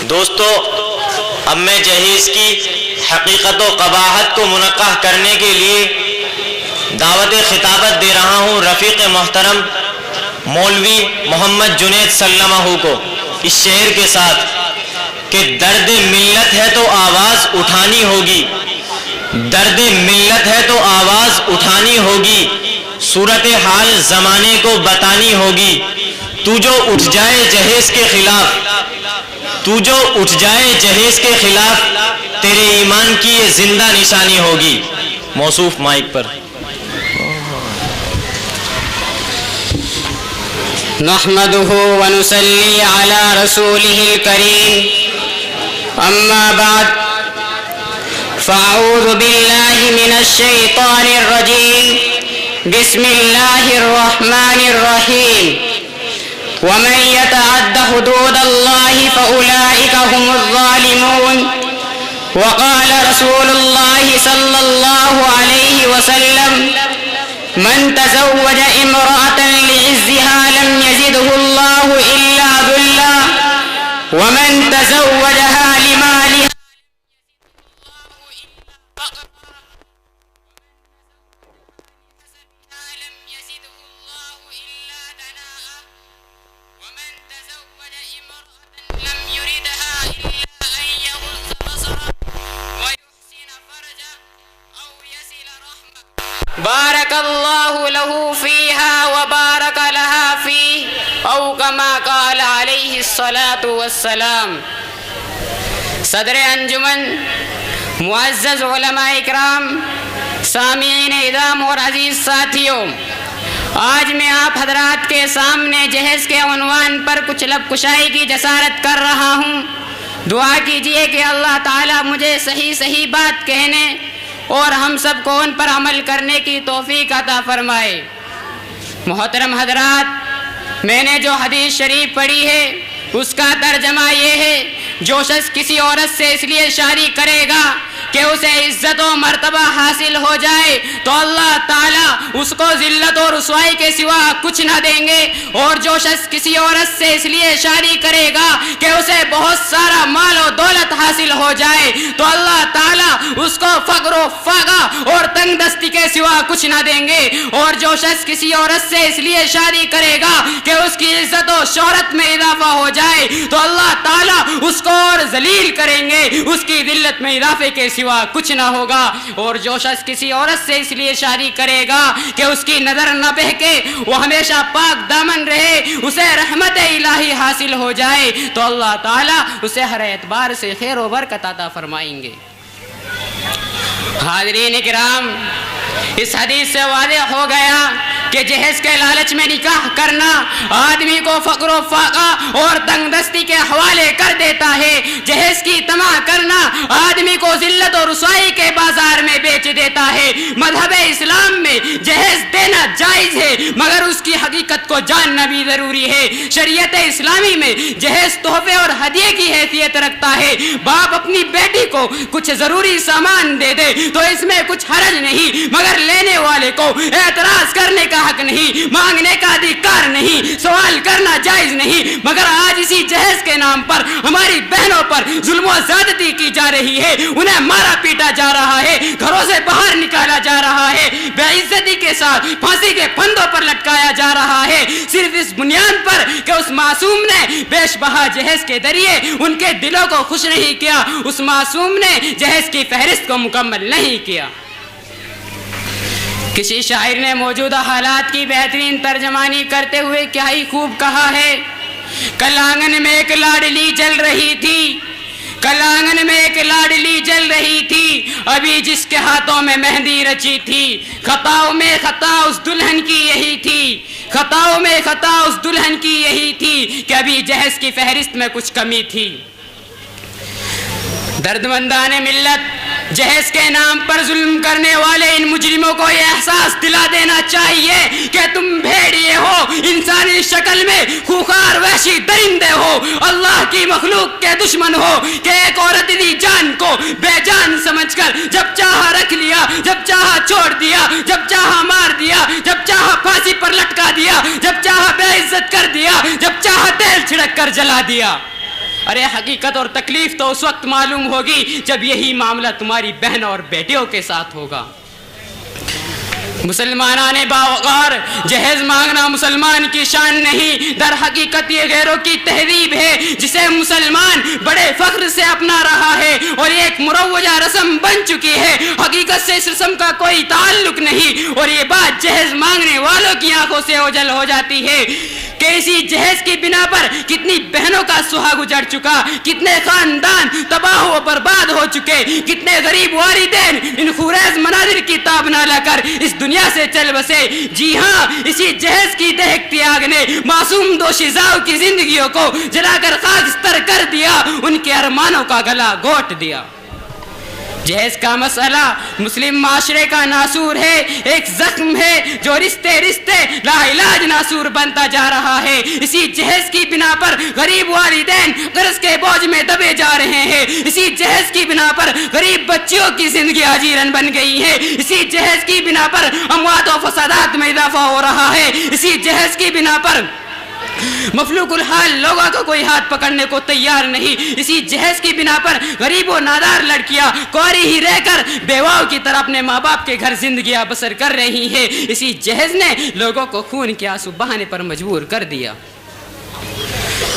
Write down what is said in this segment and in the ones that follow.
دوستو، اب میں جہیز کی حقیقت و قباحت کو منقح کرنے کے لیے دعوت خطابت دے رہا ہوں رفیق محترم مولوی محمد جنید سلمہ کو اس شعر کے ساتھ کہ درد ملت ہے تو آواز اٹھانی ہوگی، درد ملت ہے تو آواز اٹھانی ہوگی، صورتحال زمانے کو بتانی ہوگی، تو جو اٹھ جائے جہیز کے خلاف، تو جو اٹھ جائے جہیز کے خلاف، تیرے ایمان کی یہ زندہ نشانی ہوگی۔ موصوف مائک پر۔ نحمده ونصلي على رسوله الكريم، أما بعد، فأعوذ بالله من الشيطان الرجيم، بسم الله الرحمن الرحيم، ومن يتعد حدود الله فأولئك هم الظالمون، وقال رسول الله صلى الله عليه وسلم: من تزوج امرأة لعزها لم يزده الله إلا ذلا، ومن تزوجها لمالها بارك الله له فيها وبارك لها فيه، أو كما قال عليه الصلاة والسلام۔ صدر انجمن، معزز علماء اکرام، سامعین اعظام اور عزیز ساتھیوں، آج میں آپ حضرات کے سامنے جہیز کے عنوان پر کچھ لب کشائی کی جسارت کر رہا ہوں۔ دعا کیجئے کہ اللہ تعالیٰ مجھے صحیح بات کہنے اور ہم سب کو ان پر عمل کرنے کی توفیق عطا فرمائے۔ محترم حضرات، میں نے جو حدیث شریف پڑھی ہے اس کا ترجمہ یہ ہے: جو شخص کسی عورت سے اس لیے شادی کرے گا کہ اسے عزت و مرتبہ حاصل ہو جائے تو اللہ تعالیٰ اس کو ذلت اور رسوائی کے سوا کچھ نہ دیں گے، اور جو شخص کسی عورت سے اس لیے شادی کرے گا کہ اسے بہت سارا مال و دولت حاصل ہو جائے تو اللہ تعالیٰ اس کو فقر و فاقہ اور تنگ دستی کے سوا کچھ نہ دیں گے، اور جو شخص کسی عورت سے اس لیے شادی کرے گا کہ اس کی عزت و شہرت میں اضافہ ہو جائے تو اللہ تعالیٰ اس کو اور ذلیل کریں گے، اس کی ذلت میں اضافے کے سوا کچھ نہ ہوگا، اور جو شخص کسی عورت سے اس لیے شادی کرے گا کہ اس کی نظر نہ بہکے، وہ ہمیشہ پاک دامن رہے، اسے رحمت الہی حاصل ہو جائے تو اللہ تعالیٰ اسے ہر اعتبار سے خیر و برکت عطا فرمائیں گے۔ حاضرین اکرام، اس حدیث سے واضح ہو گیا کہ جہیز کے لالچ میں نکاح کرنا آدمی کو فقر و فاقہ اور تنگ دستی کے حوالے کر دیتا ہے، جہیز کی طمع کرنا آدمی کو ذلت و رسوائی کے بازار میں بیچ دیتا ہے۔ مذہب اسلام میں جہیز دینا جائز ہے مگر اس کی حقیقت کو جاننا بھی ضروری ہے۔ شریعت اسلامی میں جہیز تحفے اور ہدیے کی حیثیت رکھتا ہے۔ باپ اپنی بیٹی کو کچھ ضروری سامان دے دے تو اس میں کچھ حرج نہیں، مگر لینے والے کو اعتراض کرنے کا حق نہیں، مانگنے کا ادھیکار نہیں، سوال کرنا جائز نہیں، مگر آج اسی جہیز کے نام پر ہماری بہنوں پر ظلم و زیادتی کی جا رہی ہے، انہیں مارا پیٹا جا رہا ہے، گھروں سے باہر نکالا جا رہا ہے، بے عزتی کے ساتھ پھانسی کے پھندوں پر لٹکایا جا رہا ہے، صرف اس بنیاد پر کہ اس معصوم نے بیش بہا جہیز کے ذریعے ان کے دلوں کو خوش نہیں کیا، اس معصوم نے جہیز کی فہرست کو مکمل نہیں کیا۔ کسی شاعر نے موجودہ حالات کی بہترین ترجمانی کرتے ہوئے کیا ہی خوب کہا ہے: کل آنگن میں ایک لاڈلی جل رہی تھی، کل آنگن میں ایک لاڈلی جل رہی تھی، ابھی جس کے ہاتھوں میں مہندی رچی تھی، خطاؤں میں خطا اس دلہن کی یہی تھی، خطاؤں میں خطا اس دلہن کی یہی تھی کہ ابھی جہیز کی فہرست میں کچھ کمی تھی۔ دردمندان ملت، جہیز کے نام پر ظلم کرنے والے ان مجرموں کو یہ احساس دلا دینا چاہیے کہ تم بھیڑیے ہو، انسانی شکل میں خوخار وحشی درندے ہو، اللہ کی مخلوق کے دشمن ہو کہ ایک عورت دی جان کو بے جان سمجھ کر جب چاہا رکھ لیا، جب چاہا چھوڑ دیا، جب چاہا مار دیا، جب چاہا پھانسی پر لٹکا دیا، جب چاہا بے عزت کر دیا، جب چاہا تیل چھڑک کر جلا دیا۔ ارے حقیقت اور تکلیف تو اس وقت معلوم ہوگی جب یہی معاملہ تمہاری بہن اور بیٹیوں کے ساتھ ہوگا۔ مسلمانان باوقار، جہیز مانگنا مسلمان کی شان نہیں، در حقیقت یہ غیروں کی تہذیب ہے جسے مسلمان بڑے فخر سے اپنا رہا ہے اور ایک مروجہ رسم بن چکی ہے۔ حقیقت سے اس رسم کا کوئی تعلق نہیں، اور یہ بات جہیز مانگنے والوں کی آنکھوں سے اوجھل ہو جاتی ہے کہ اسی جہیز کی بنا پر کتنی بہنوں کا سہاگ اجڑ چکا، کتنے خاندان تباہ و برباد ہو چکے، کتنے غریب والدین ان خوریز مناظر کی تاب نہ لا کر اس دنیا سے چل بسے۔ جی ہاں، اسی جہیز کی دہکتی آگ نے معصوم دوشیزاؤں کی زندگیوں کو جلا کر خاکستر کر دیا، ان کے ارمانوں کا گلا گھونٹ دیا۔ جہیز کا مسئلہ مسلم معاشرے کا ناسور ہے، ایک زخم ہے جو رشتے رشتے لا علاج ناسور بنتا جا رہا ہے۔ اسی جہیز کی بنا پر غریب والدین قرض کے بوجھ میں دبے جا رہے ہیں، اسی جہیز کی بنا پر غریب بچیوں کی زندگی اجیرن بن گئی ہے، اسی جہیز کی بنا پر اموات و فسادات میں اضافہ ہو رہا ہے، اسی جہیز کی بنا پر مفلوق الحال لوگوں کو کوئی ہاتھ پکڑنے کو تیار نہیں، اسی جہیز کی بنا پر غریب و نادار لڑکیاں کوری ہی رہ کر بیواؤں کی طرح اپنے ماں باپ کے گھر زندگیاں بسر کر رہی ہیں۔ اسی جہیز نے لوگوں کو خون کے آنسو بہانے پر مجبور کر دیا۔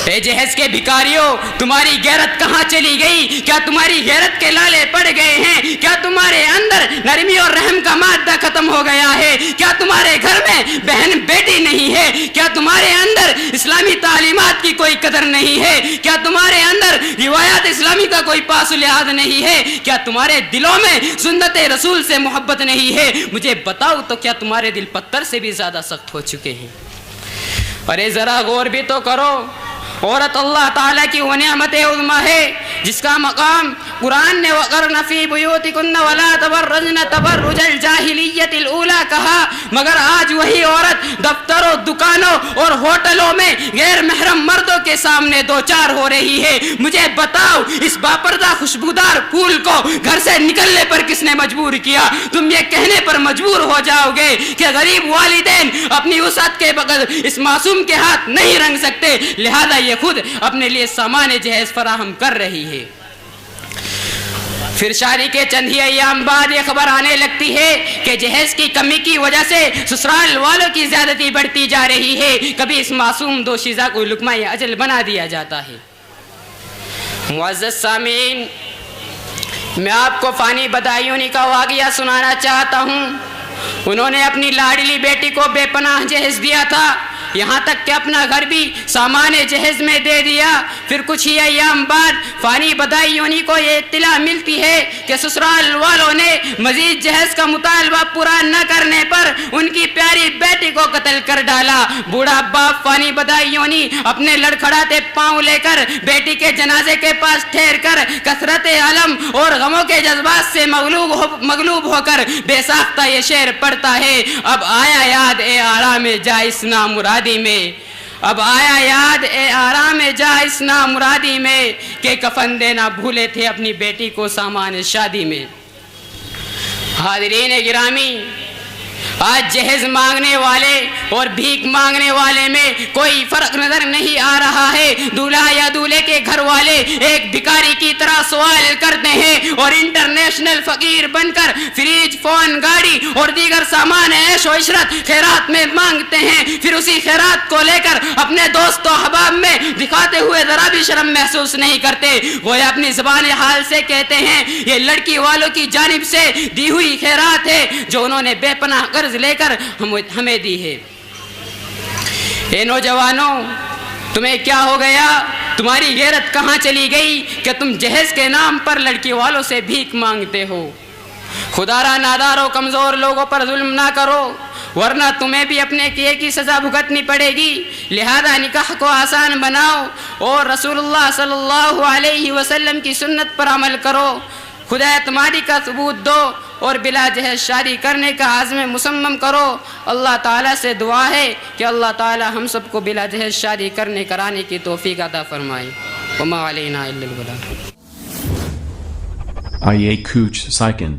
اے جہیز کے بھکاریوں، تمہاری غیرت کہاں چلی گئی؟ کیا تمہاری غیرت کے لالے پڑ گئے ہیں؟ کیا تمہارے اندر نرمی اور رحم کا مادہ ختم ہو گیا ہے؟ کیا تمہارے گھر میں بہن بیٹی نہیں ہے؟ کیا تمہارے اندر اسلامی تعلیمات کی کوئی قدر نہیں ہے؟ کیا تمہارے اندر روایات اسلامی کا کوئی پاس و لحاظ نہیں ہے؟ کیا تمہارے دلوں میں سنت رسول سے محبت نہیں ہے؟ مجھے بتاؤ تو کیا تمہارے دل پتھر سے بھی زیادہ سخت ہو چکے ہیں؟ ارے ذرا غور بھی تو کرو، عورت اللہ تعالیٰ کی وہ نعمت عظمیٰ ہے جس کا مقام قرآن نے وَقَرْنَ فِي بُيُوتِكُنَّ وَلَا تَبَرَّجْنَ تَبَرُّجَ الْجَاهِلِيَّةِ الْأُولَىٰ کہا، مگر آج وہی عورت دفتروں، دکانوں اور ہوٹلوں میں غیر محرم مردوں کے سامنے دوچار ہو رہی ہے۔ مجھے بتاؤ، اس باپردہ خوشبودار پھول کو گھر سے نکلنے پر کس نے مجبور کیا؟ تم یہ کہنے پر مجبور ہو جاؤ گے کہ غریب والدین اپنی وسعت کے بغیر اس معصوم کے ہاتھ نہیں رنگ سکتے، لہذا یہ خود اپنے لیے سامان جہیز فراہم کر رہی ہے۔ پھر شادی کے چند ہی ایام بعد یہ خبر آنے لگتی ہے کہ جہیز کی کمی کی وجہ سے سسرال والوں کی زیادتی بڑھتی جا رہی ہے۔ کبھی اس معصوم دوشیزہ کو لقمہ اجل بنا دیا جاتا ہے۔ معزز سامعین، میں آپ کو فانی بدایونی کا واقعہ سنانا چاہتا ہوں۔ انہوں نے اپنی لاڈلی بیٹی کو بے پناہ جہیز دیا تھا، یہاں تک کہ اپنا گھر بھی سامان جہیز میں دے دیا۔ پھر کچھ ہی ایام بعد فانی بدایونی کو یہ اطلاع ملتی ہے کہ سسرال والوں نے مزید جہیز کا مطالبہ پورا نہ کرنے پر ان کی پیاری بیٹی کو قتل کر ڈالا۔ بوڑھا باپ فانی بدایونی اپنے لڑکھڑاتے پاؤں لے کر بیٹی کے جنازے کے پاس ٹھہر کر کثرت علم اور غموں کے جذبات سے مغلوب ہو کر بے ساختہ یہ شعر پڑھتا ہے، اب آیا یاد اے آرام جا اس نامرادی میں، اب آیا یاد اے آرام جا اس نامرادی میں کہ کفن دینا بھولے تھے اپنی بیٹی کو سامان شادی میں۔ حاضرین گرامی، آج جہیز مانگنے والے اور بھیک مانگنے والے میں کوئی فرق نظر نہیں آ رہا ہے۔ دولہا یا دولہے کے گھر والے ایک بھکاری کی طرح سوال کرتے ہیں اور انٹرنیشنل فقیر بن کر فریج، فون، گاڑی اور دیگر سامان عیش و عشرت خیرات میں مانگتے ہیں، پھر اسی خیرات کو لے کر اپنے دوست و احباب میں دکھاتے ہوئے ذرا بھی شرم محسوس نہیں کرتے۔ وہ اپنی زبان حال سے کہتے ہیں یہ لڑکی والوں کی جانب سے دی ہوئی خیرات ہے جو انہوں نے بے پناہ قرض لے کر ہمیں دی ہے۔ اے نوجوانوں، تمہیں کیا ہو گیا؟ تمہاری غیرت کہاں چلی گئی کہ تم جہیز کے نام پر لڑکی والوں سے بھیک مانگتے ہو؟ خدا را نادار و کمزور لوگوں پر ظلم نہ کرو، ورنہ تمہیں بھی اپنے کیے کی سزا بھگتنی پڑے گی۔ لہذا نکاح کو آسان بناؤ اور رسول اللہ صلی اللہ علیہ وسلم کی سنت پر عمل کرو، خدا اعتمادی کا ثبوت دو اور بلا جہیز شادی کرنے کا عزم مصمم کرو۔ اللہ تعالیٰ سے دعا ہے کہ اللہ تعالیٰ ہم سب کو بلا جہیز شادی کرانے کی توفیق عطا فرمائے۔ وما علینا الا البلاغ۔ Ayé Kuch Saikin